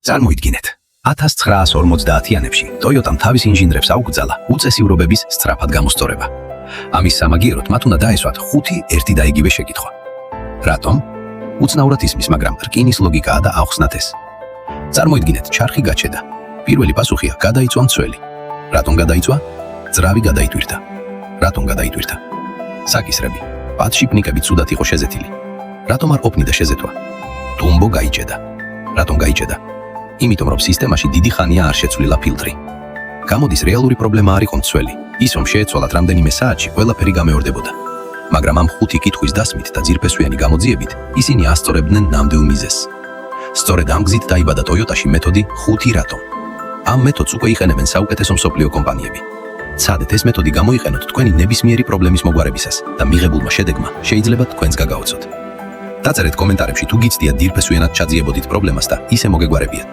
წარმოიდგინეთ, 1950-იანებში Toyota-მ თავის ინჟინრებს აუკრძალა უწესივრობების სწრაფად გამოსწორება. ამის სამაგიეროდ მათ უნდა დაესვათ 5 ერთი და იგივე შეკითხვა. რატომ? უცნაურად ისმის, მაგრამ რკინის ლოგიკაა და ახსნათ ეს. წარმოიდგინეთ, ჩარხი გაჩედა. პირველი პასუხია, გადაიწვა მცველი. რატომ გადაიწვა? ძრავი გადაიტვირთა. რატომ გადაიტვირთა? საკისრები. პატში პნიკები ცუდად იყო შეზეთილი. რატომ არ ყოფნიდა შეზეთვა? ტუმბო გაიჭედა. რატომ გაიჭედა? იმიტომ რომ სისტემაში დიდი ხანია არ შეცვლილა ფილტრი. გამოდის რეალური პრობლემა არ იყო მცველი, ის რომ შეეცვალათ რამდენიმე საათში ყველაფერი გამეორდებოდა. მაგრამ ამ 5 კითხვის დასმით და ძირფესვიანი გამოძიებით ისინი ასწორებდნენ ნამდვილ მიზეზს. სწორედ ამ გზით დაიბადა Toyota-ში მეთოდი 5 რატომ. ამ მეთოდს უკვე იყენებენ საუკეთესო მსოფლიო კომპანიები. ცადეთ ეს მეთოდი გამოიყენოთ თქვენი ნებისმიერი პრობლემის მოგვარებისას და მიღებულმა შედეგმა შეიძლება თქვენს გაგაოცოთ. დაწერეთ კომენტარებში თუ გიცდიათ ძირფესვიანად ჩაძიებოდით პრობლემას და ისე მოგეგვარებიათ.